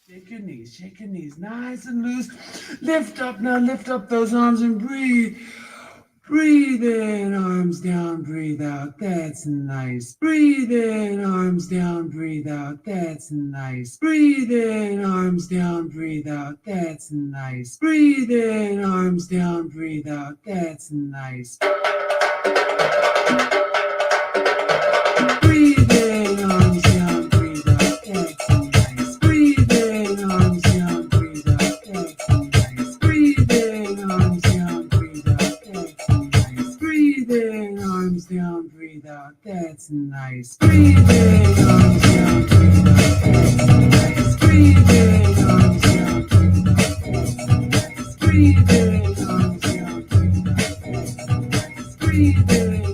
Shake your knees, nice and loose. Lift up now, lift up those arms and breathe. Breathe in, arms down, breathe out. That's nice. Breathe in, arms down, breathe out. That's nice. Breathe in, arms down, breathe out. That's nice. Breathe in, arms down, breathe out. That's nice. Breathe in, arms down, breathe out. That's nice. Breathe in, arms down, breathe out. That's nice. Breathe in, arms down, breathe out. That's nice. Breathe in, arms down, breathe out. That's nice. Breathe in, arms down, breathe out. That's nice. Breathe in, arms down, breathe out. That's nice. Breathe in, arms down, breathe out. That's nice. Breathe in, arms down, breathe out.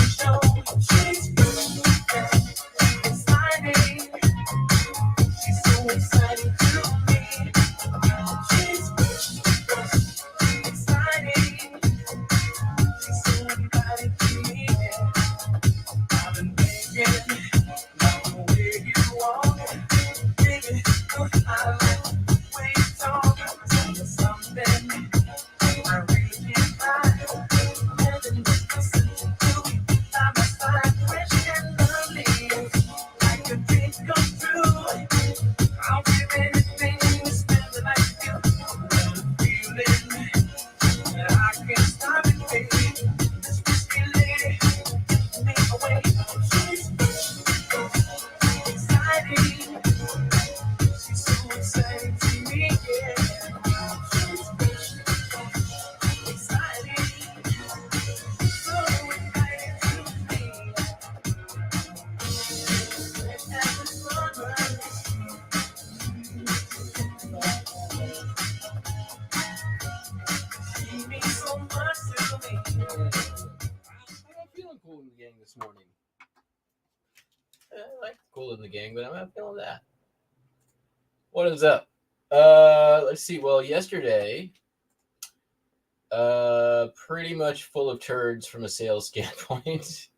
That's nice. like the Cool in the Gang, but I'm not feeling that. What is up? Let's see. Well, yesterday, pretty much full of turds from a sales standpoint,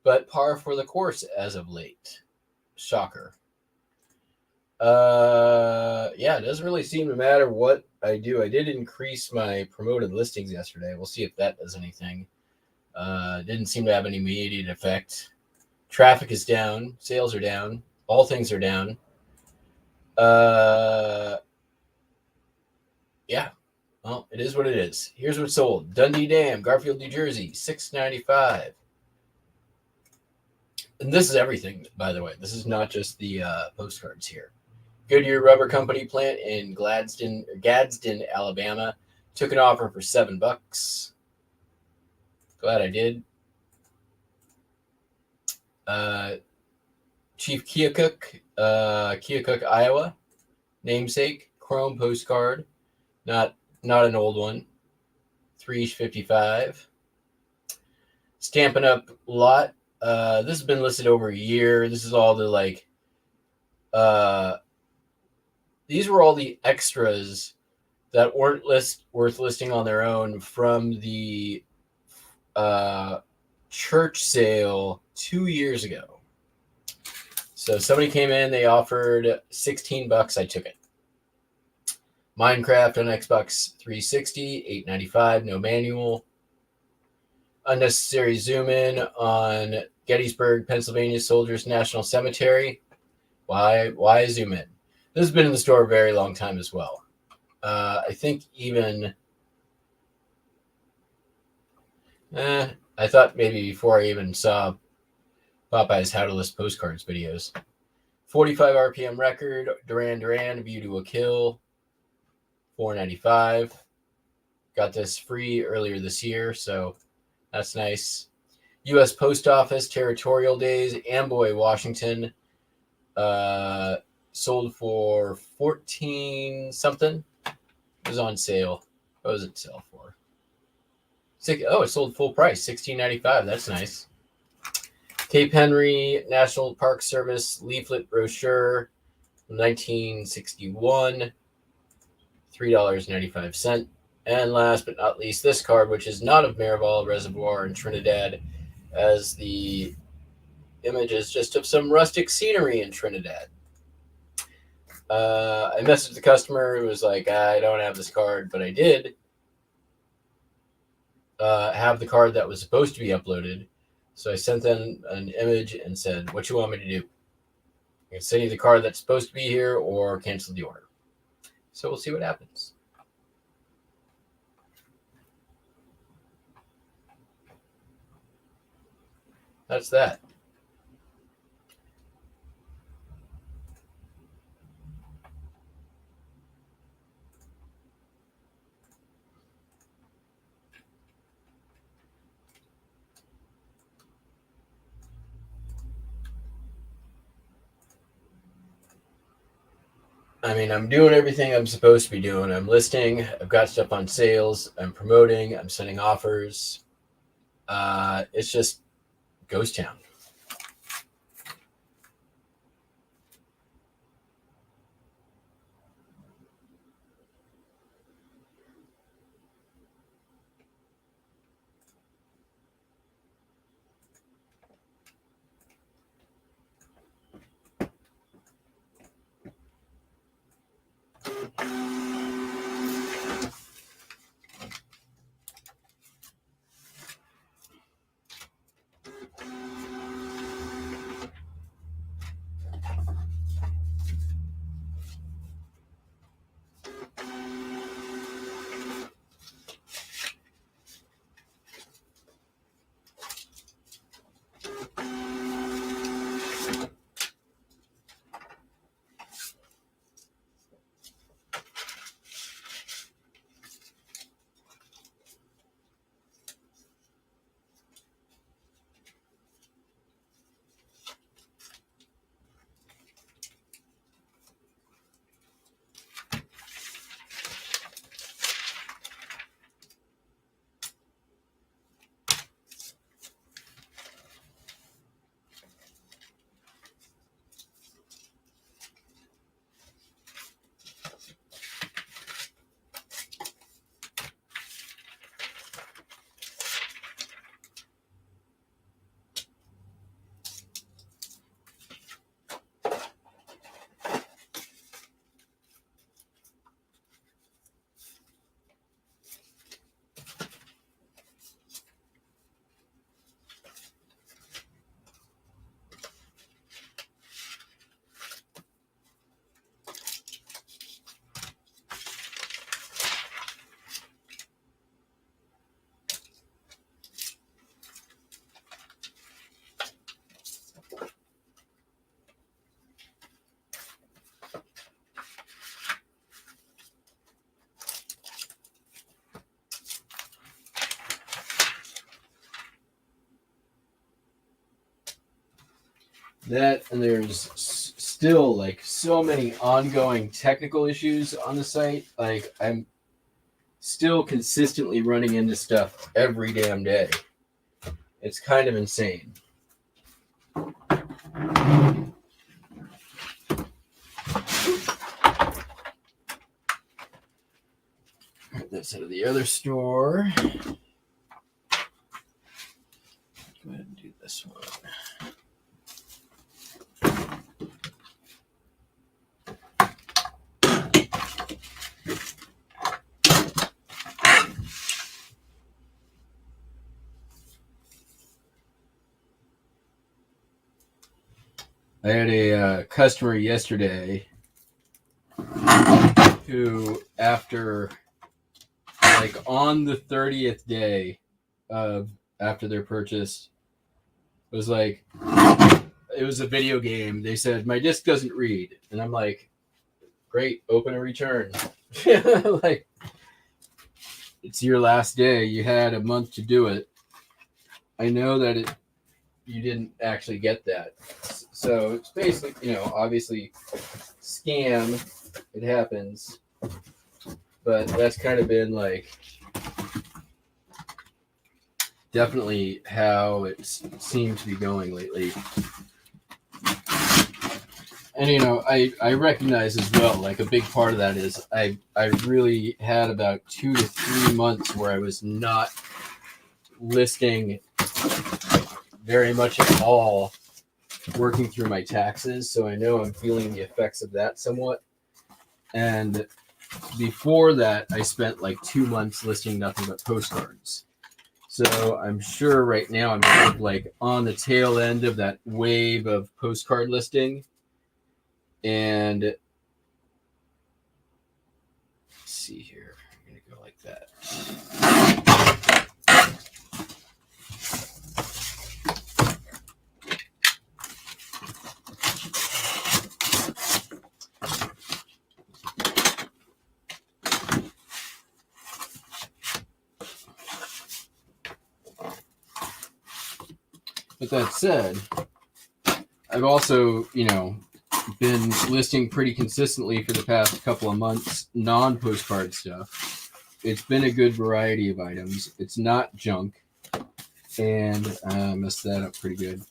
but par for the course as of late. Shocker. Yeah, it doesn't really seem to matter what I do. I did increase my promoted listings yesterday. We'll see if that does anything. Didn't seem to have any immediate effect. Traffic is down. Sales are down. All things are down. Yeah. Well, it is what it is. Here's what's sold. Dundee Dam, Garfield, New Jersey, $6.95. And this is everything, by the way. This is not just the postcards here. Goodyear Rubber Company plant in Gadsden, Alabama. Took an offer for $7. Glad I did. Chief Keokuk, Iowa. Namesake, chrome postcard. Not an old one. $3.55. Stampin' Up lot. This has been listed over a year. This is all the these were all the extras that weren't worth listing on their own from the church sale 2 years ago. So somebody came in, they offered $16. I took it. Minecraft on Xbox 360, $8.95, no manual. Unnecessary zoom in on Gettysburg, Pennsylvania Soldiers National Cemetery. Why zoom in? This has been in the store a very long time as well. I think even I thought maybe before I even saw Popeye's How to List Postcards videos. 45 RPM record, Duran, View to a Kill, $4.95. Got this free earlier this year, so that's nice. U.S. Post Office, Territorial Days, Amboy, Washington. Sold for 14 something. It was on sale. What was it sell for? It sold full price, $16.95. That's nice. Cape Henry National Park Service leaflet brochure, 1961, $3.95. And last but not least, this card, which is not of Marival Reservoir in Trinidad, as the image is just of some rustic scenery in Trinidad. I messaged the customer who was like, I don't have this card, but I did have the card that was supposed to be uploaded. So I sent them an image and said, what you want me to do? I can send you the card that's supposed to be here or cancel the order. So we'll see what happens. That's that. I mean, I'm doing everything I'm supposed to be doing. I'm listing. I've got stuff on sales. I'm promoting. I'm sending offers. It's just ghost town. That, and there's still like so many ongoing technical issues on the site. Like I'm still consistently running into stuff every damn day. It's kind of insane. Get this out of the other store. Go ahead and do this one. I had a customer yesterday who, after like on the 30th day of after their purchase, was like, it was a video game. They said, my disc doesn't read. And I'm like, great, open a return. Like, it's your last day. You had a month to do it. I know that you didn't actually get that. So it's basically, obviously scam. It happens. But that's kind of been like definitely how it seemed to be going lately. And I recognize as well, like a big part of that is I really had about 2 to 3 months where I was not listing very much at all, working through my taxes. So I know I'm feeling the effects of that somewhat. And before that, I spent like 2 months listing nothing but postcards. So I'm sure right now I'm kind of like on the tail end of that wave of postcard listing. And let's see here. I'm going to go like that. With that said, I've also, been listing pretty consistently for the past couple of months non-postcard stuff. It's been a good variety of items. It's not junk, and I messed that up pretty good.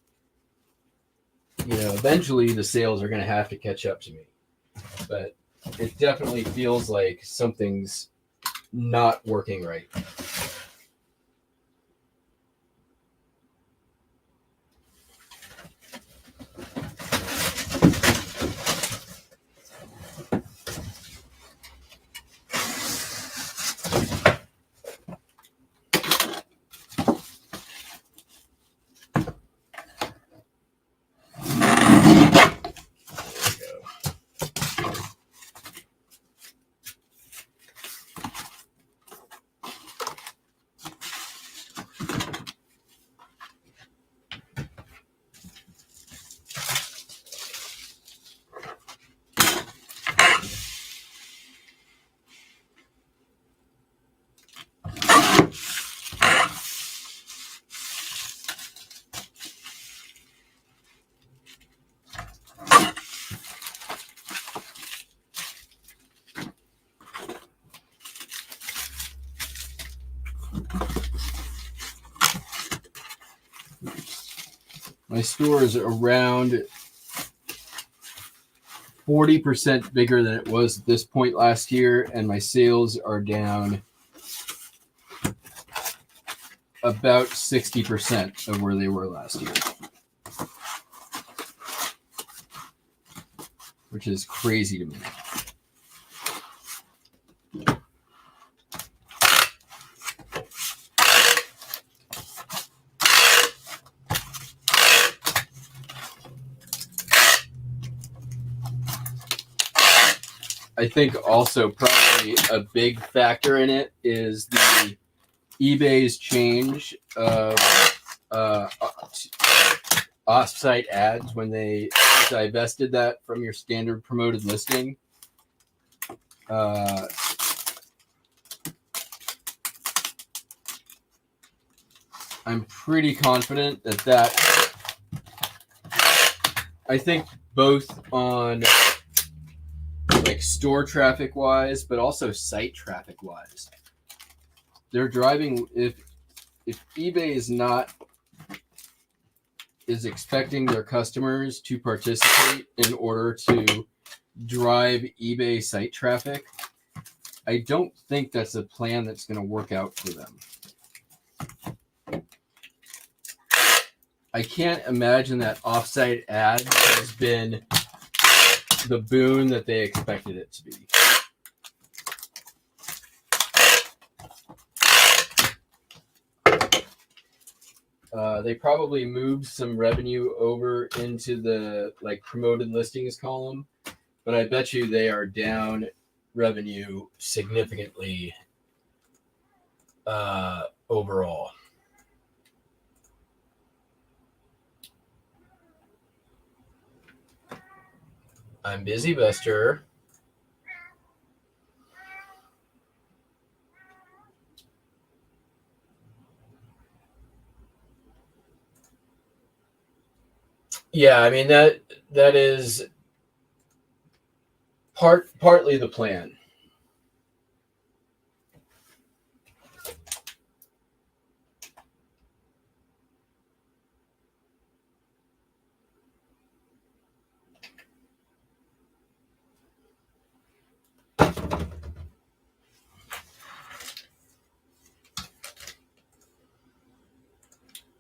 Eventually the sales are going to have to catch up to me, but it definitely feels like something's not working right. My store is around 40% bigger than it was at this point last year, and my sales are down about 60% of where they were last year, which is crazy to me. I think also probably a big factor in it is the eBay's change of off-site ads when they divested that from your standard promoted listing. I'm pretty confident that I think both on like store traffic wise, but also site traffic wise. They're driving if eBay is expecting their customers to participate in order to drive eBay site traffic, I don't think that's a plan that's going to work out for them. I can't imagine that offsite ad has been the boon that they expected it to be. They probably moved some revenue over into the like promoted listings column, but I bet you they are down revenue significantly overall. I'm busy, Buster. Yeah, I mean that is partly the plan.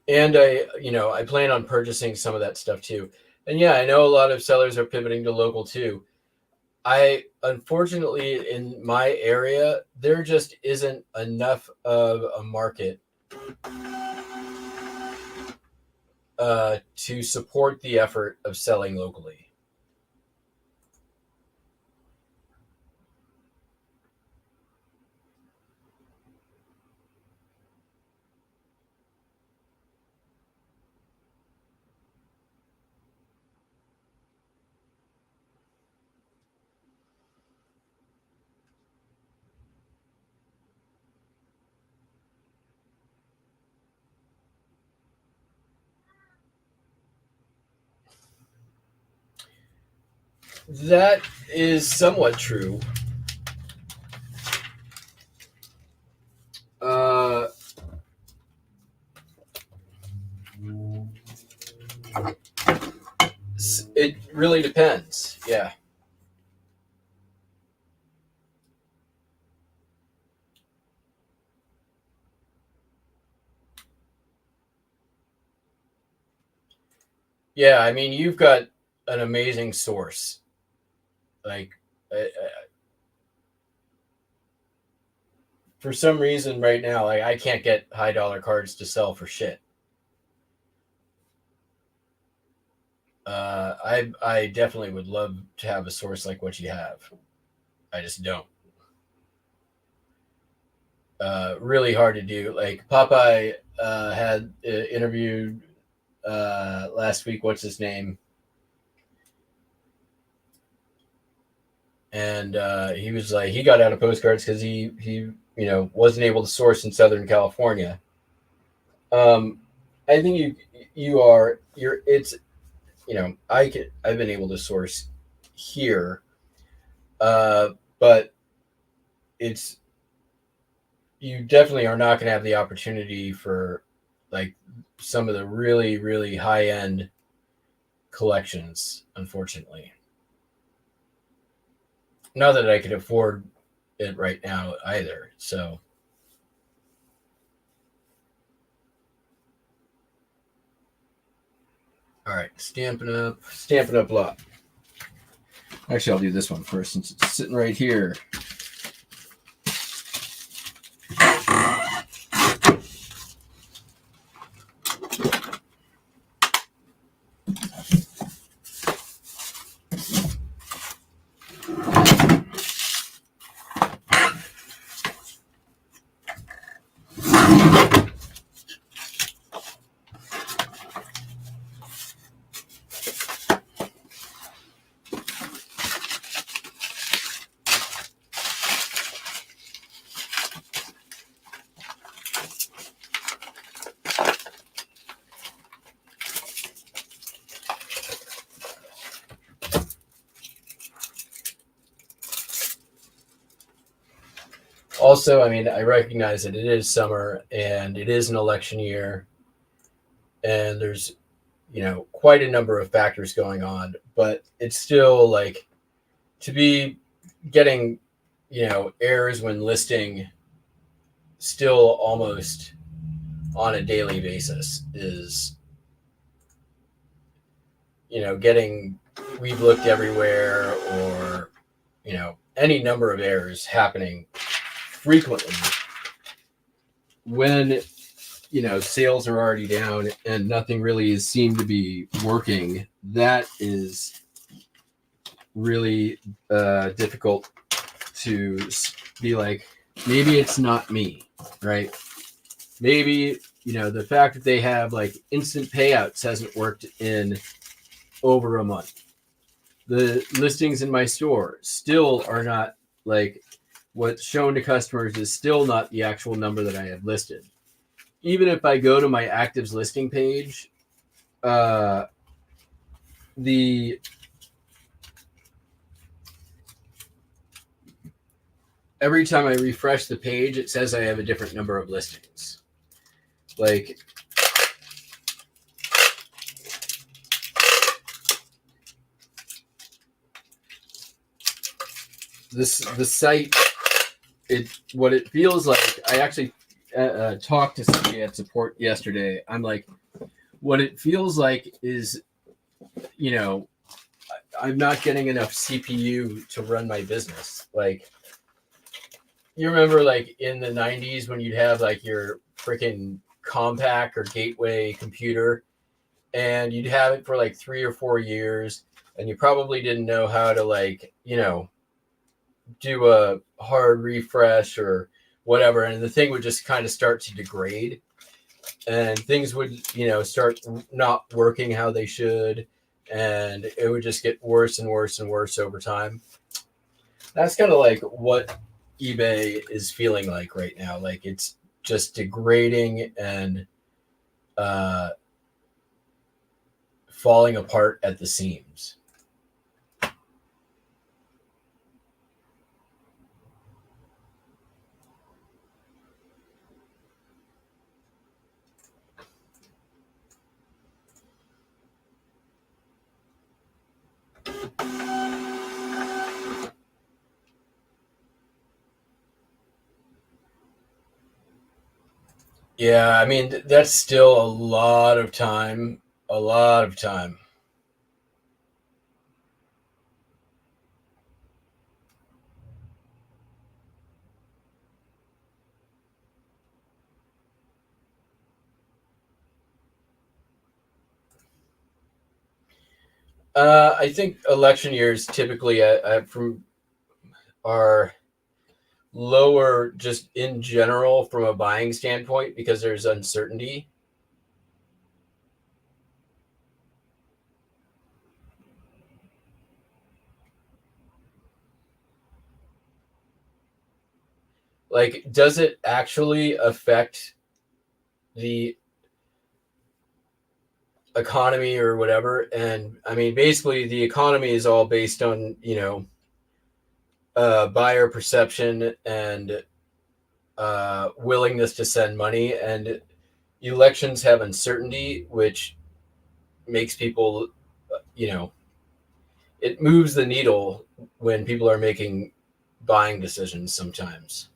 And I plan on purchasing some of that stuff too. And yeah, I know a lot of sellers are pivoting to local too. Unfortunately, in my area, there just isn't enough of a market to support the effort of selling locally. That is somewhat true. It really depends. Yeah. Yeah, I mean, you've got an amazing source. Like, for some reason, right now, like I can't get high dollar cards to sell for shit. I definitely would love to have a source like what you have. I just don't. Really hard to do. Like Popeye had interviewed last week. What's his name? And he was like, he got out of postcards because he wasn't able to source in Southern California. I think it's I've been able to source here, but it's you definitely are not going to have the opportunity for like some of the really really high end collections, unfortunately. Not that I could afford it right now either. So all right, Stampin' Up lot. Actually, I'll do this one first since it's sitting right here. Also, I mean, I recognize that it is summer and it is an election year, and there's, quite a number of factors going on, but it's still like to be getting, errors when listing still almost on a daily basis is, getting we've looked everywhere or, any number of errors happening frequently when, sales are already down and nothing really seemed to be working. That is really difficult to be like, maybe it's not me, right? Maybe, the fact that they have like instant payouts hasn't worked in over a month. The listings in my store still are not like what's shown to customers is still not the actual number that I have listed. Even if I go to my actives listing page, the every time I refresh the page, it says I have a different number of listings. Like the site, what it feels like. I actually talked to somebody at support yesterday. I'm like, what it feels like is, I'm not getting enough CPU to run my business. Like, you remember like in the 90s when you'd have like your freaking Compaq or Gateway computer and you'd have it for like 3 or 4 years and you probably didn't know how to like, do a hard refresh or whatever, and the thing would just kind of start to degrade and things would, start not working how they should, and it would just get worse and worse and worse over time. That's kind of like what eBay is feeling like right now. Like it's just degrading and falling apart at the seams. Yeah, I mean, that's still a lot of time. A lot of time. I think election years typically from are lower just in general from a buying standpoint because there's uncertainty. Like, does it actually affect the economy or whatever? And I mean, basically, the economy is all based on, buyer perception and willingness to send money. And elections have uncertainty, which makes people, you know, it moves the needle when people are making buying decisions sometimes.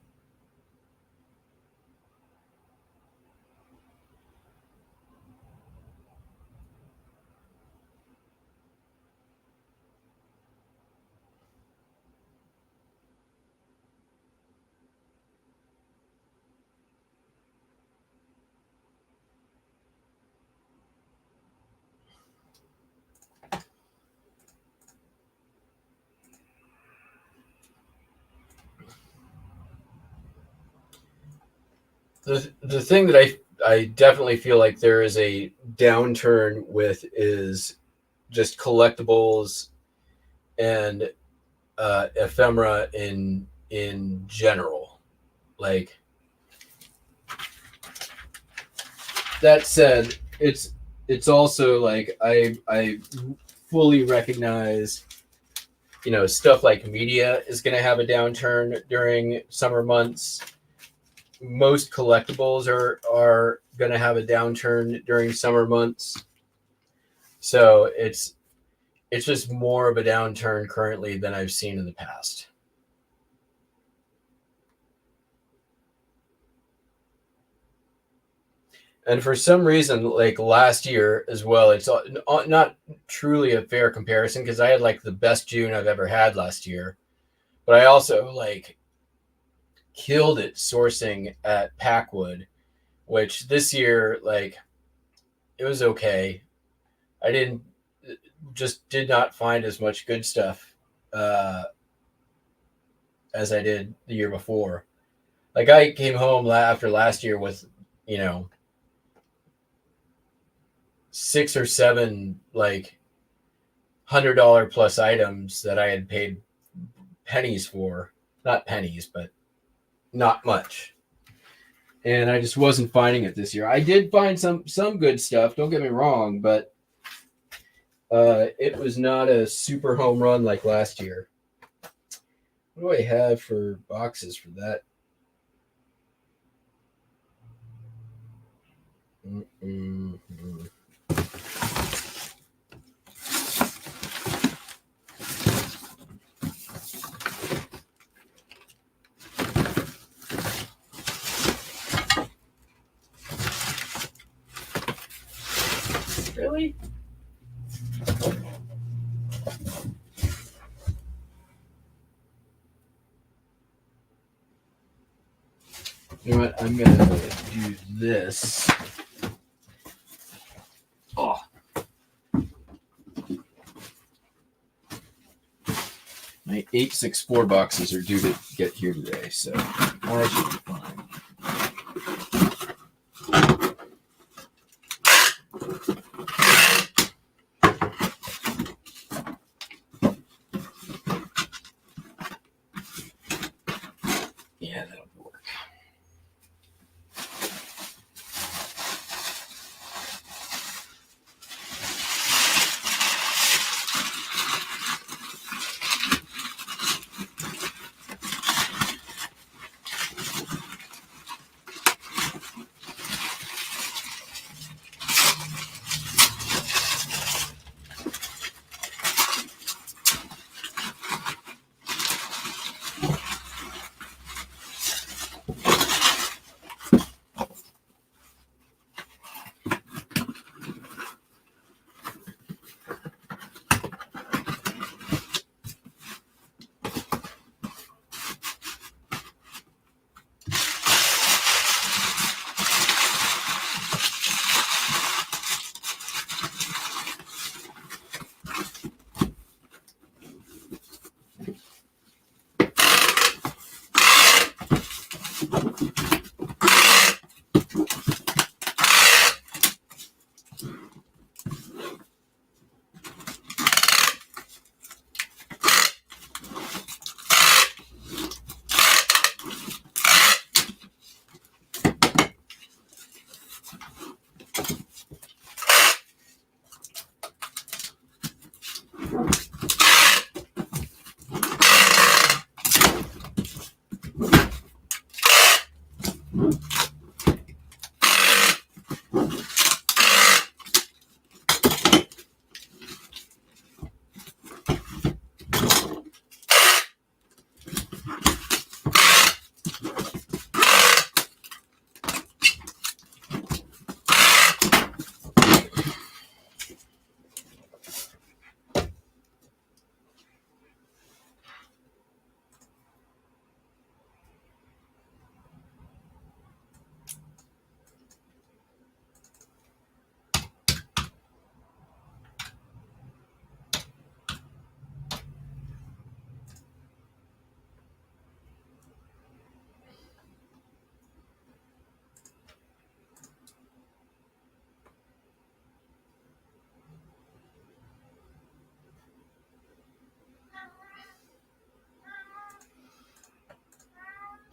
The thing that I definitely feel like there is a downturn with is just collectibles and ephemera in general. Like, that said, it's also like I fully recognize stuff like media is going to have a downturn during summer months. Most collectibles are going to have a downturn during summer months. So it's just more of a downturn currently than I've seen in the past. And for some reason, like last year as well, it's not truly a fair comparison because I had like the best June I've ever had last year. But I also like killed it sourcing at Packwood, which this year, like, it was okay. I did not find as much good stuff uh, as I did the year before. Like, I came home after last year with, 6 or 7, like, $100 plus items that I had paid pennies for. Not pennies, but not much. And I just wasn't finding it this year. I did find some good stuff, don't get me wrong, but it was not a super home run like last year. What do I have for boxes for that? Mm-mm-mm. Really? You know what? I'm going to do this. Oh. My 864 boxes are due to get here today, so I should be fine. Yeah, that'll work.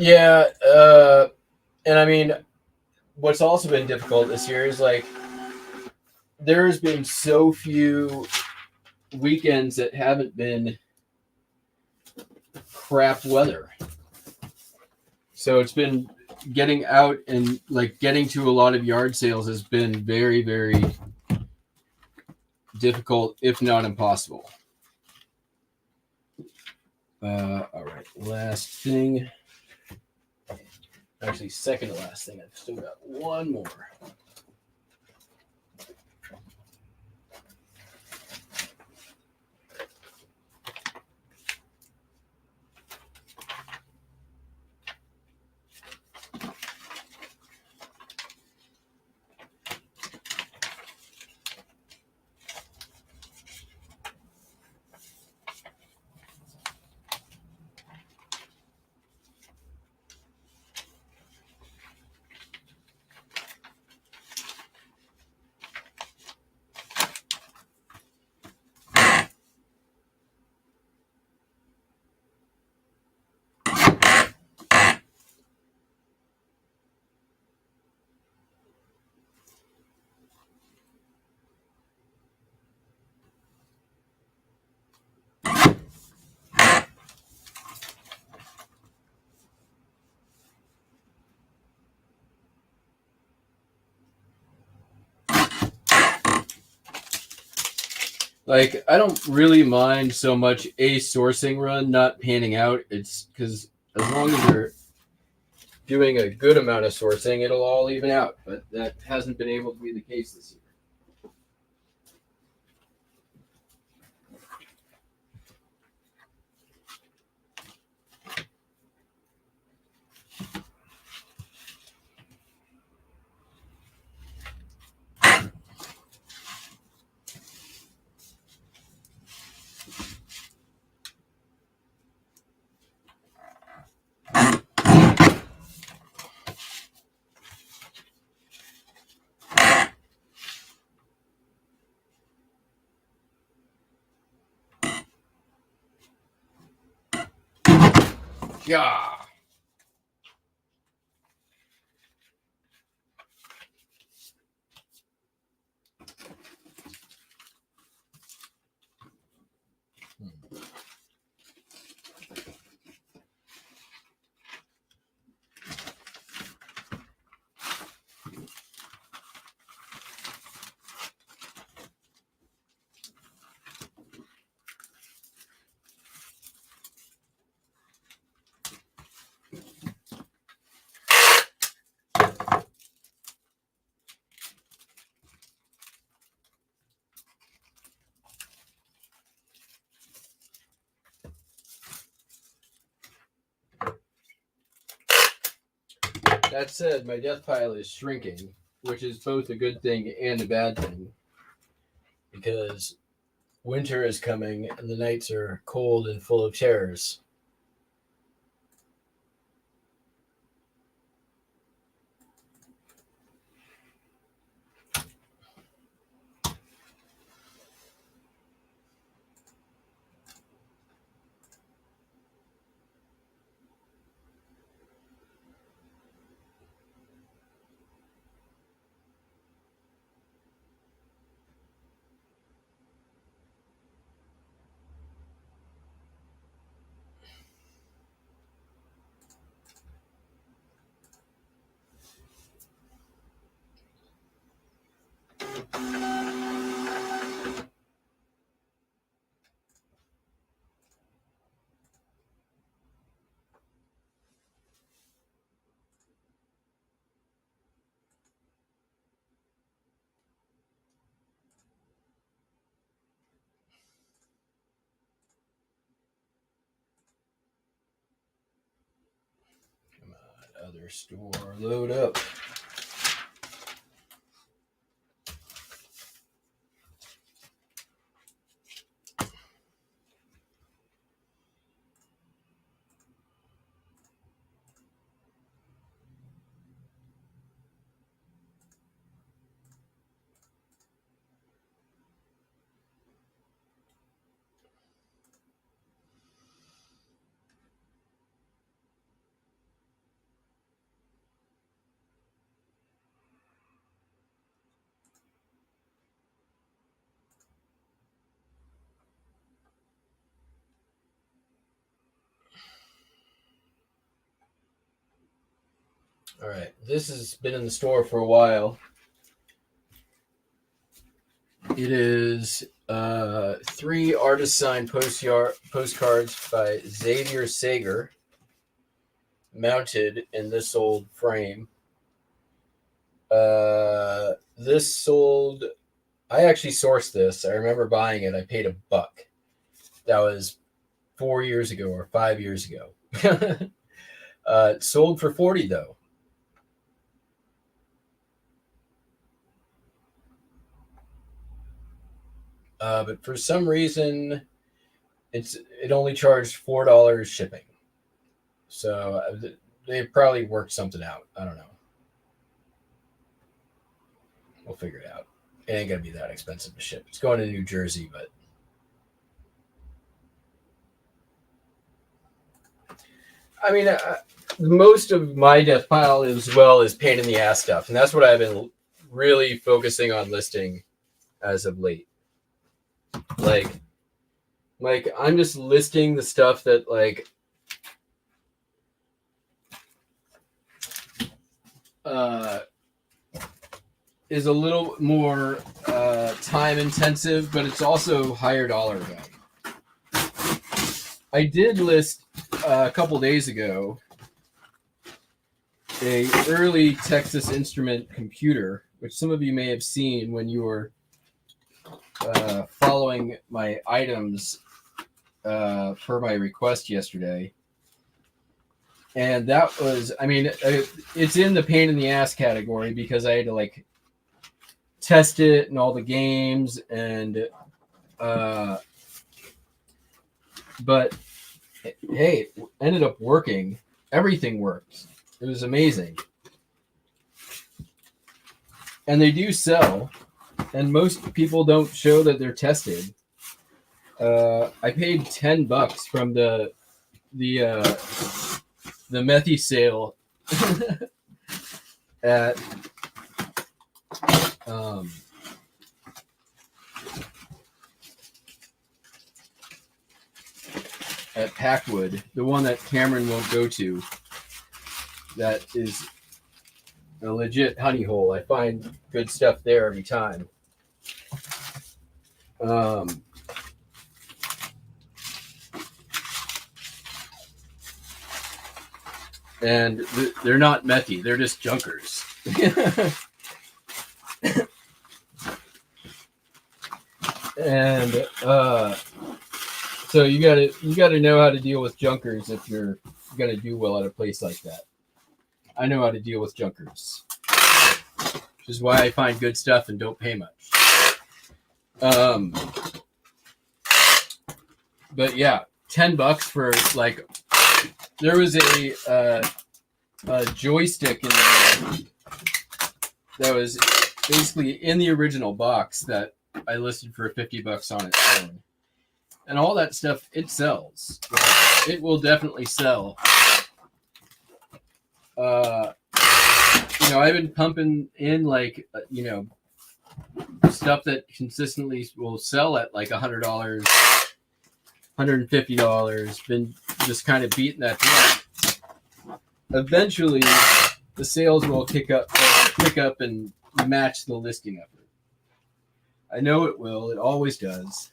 Yeah, and I mean, what's also been difficult this year is like there's been so few weekends that haven't been crap weather. So it's been getting out and like getting to a lot of yard sales has been very, very difficult, if not impossible. All right, last thing. Actually, second to last thing. I've still got one more. Like, I don't really mind so much a sourcing run not panning out. It's because as long as you're doing a good amount of sourcing, it'll all even out. But that hasn't been able to be the case this year. Yeah. That said, my death pile is shrinking, which is both a good thing and a bad thing. Because winter is coming and the nights are cold and full of terrors. Come on, other store, load up. All right, this has been in the store for a while. It is 3 artist signed postcards by Xavier Sager, mounted in this old frame. This sold. I actually sourced this. I remember buying it. I paid $1. That was 4 years ago or 5 years ago. It sold for $40 though. But for some reason, it only charged $4 shipping. So they probably worked something out. I don't know. We'll figure it out. It ain't gonna be that expensive to ship. It's going to New Jersey, but I mean, most of my death pile as well is pain in the ass stuff, and that's what I've been really focusing on listing as of late. Like I'm just listing the stuff that is a little more time intensive, but it's also higher dollar value. I did list a couple days ago a early Texas Instrument computer, which some of you may have seen when you were following my items per my request yesterday. And that was, I mean, it's in the pain in the ass category because I had to test it and all the games and but hey, it ended up working. Everything worked. It was amazing. And they do sell, and most people don't show that they're tested. I paid $10 from the Methy sale at Packwood, the one that Cameron won't go to. That is a legit honey hole. I find good stuff there every time. And they're not methy, they're just junkers. And so you gotta know how to deal with junkers if you're gonna do well at a place like that. I know how to deal with junkers, which is why I find good stuff and don't pay much. But yeah, $10 for there was a joystick in there that was basically in the original box that I listed for $50 on its own. And all that stuff, it sells. It will definitely sell. I've been pumping in stuff that consistently will sell at $100, $150. Been just kind of beating that drum. Eventually, the sales will pick up and match the listing effort. I know it will. It always does.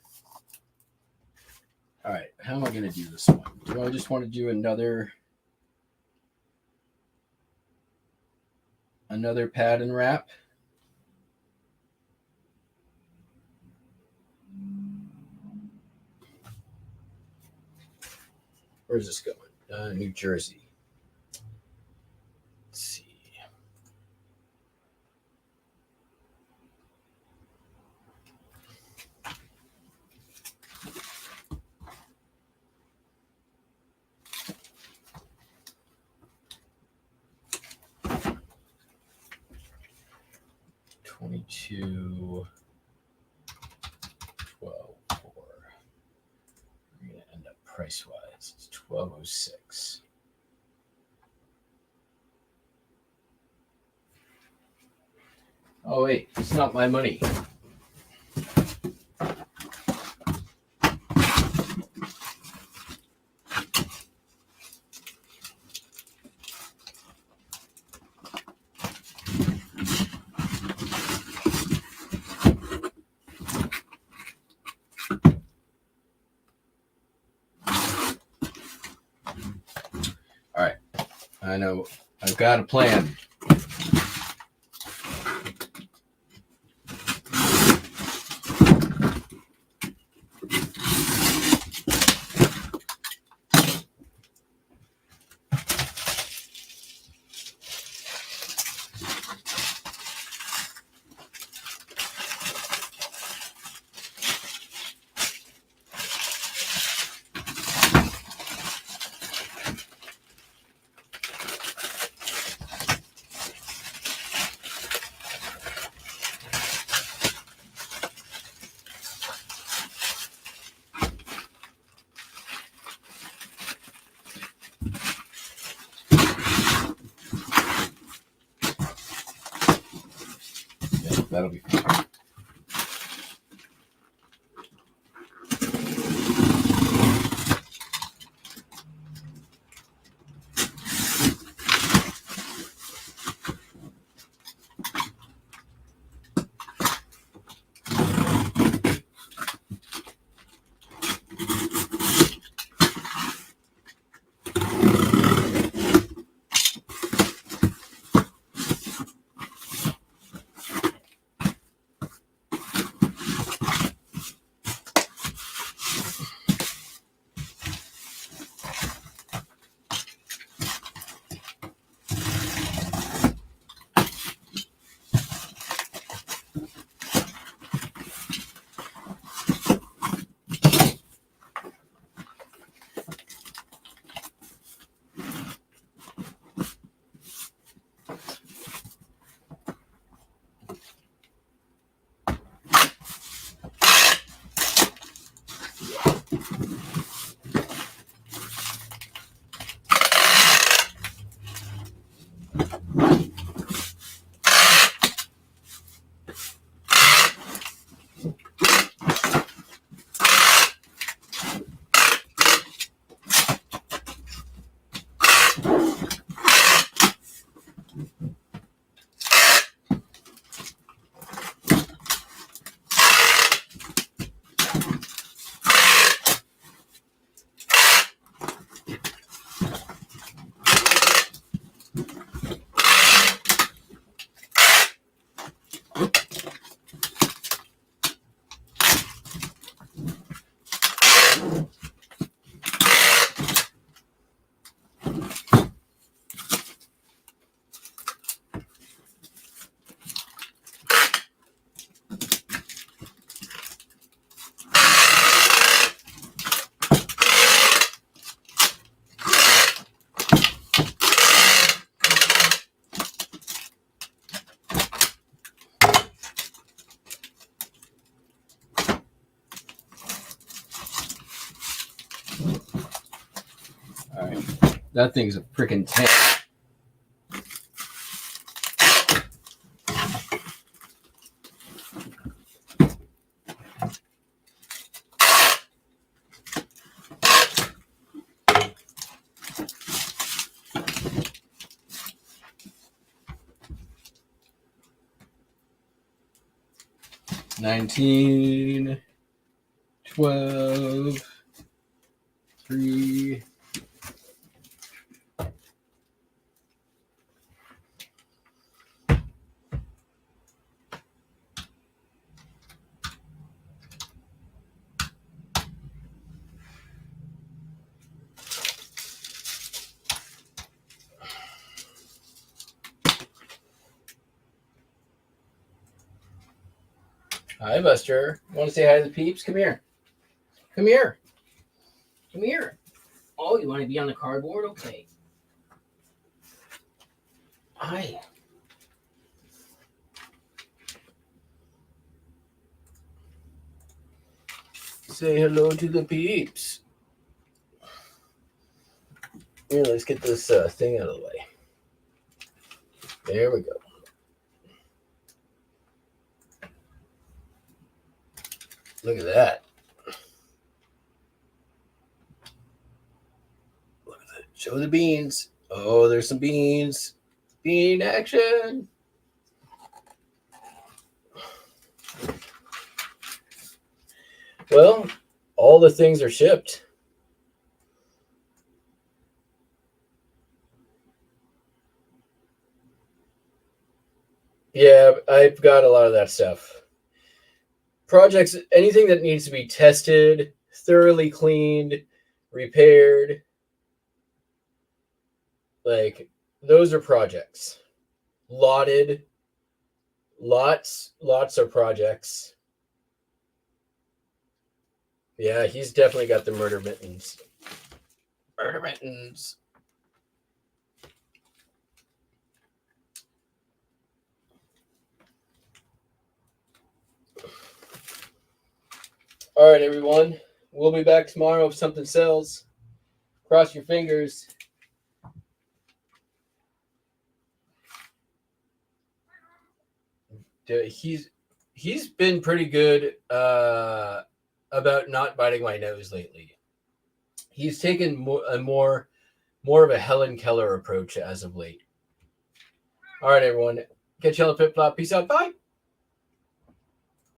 All right, how am I going to do this one? Do I just want to do another pad and wrap? Where's this going? New Jersey. Let's see. $22.12 for. We're gonna end up price wise. It's $12.06. Oh wait, it's not my money. I know. I've got a plan. Yeah, that'll be fun. All right. That thing's a freaking tank. $19, $12, $3. Hi, Buster. Want to say hi to the peeps? Come here. Come here. Come here. Oh, you want to be on the cardboard? Okay. Hi. Say hello to the peeps. Here, let's get this thing out of the way. There we go. Look at that. Look at that. Show the beans. Oh, there's some beans. Bean action. Well, all the things are shipped. Yeah, I've got a lot of that stuff. Projects, anything that needs to be tested, thoroughly cleaned, repaired, like those are projects. Lotted, lots of projects. Yeah, he's definitely got the murder mittens. Murder mittens. All right, everyone. We'll be back tomorrow if something sells. Cross your fingers. He's been pretty good about not biting my nose lately. He's taken more of a Helen Keller approach as of late. All right, everyone. Catch you on the flip flop. Peace out. Bye.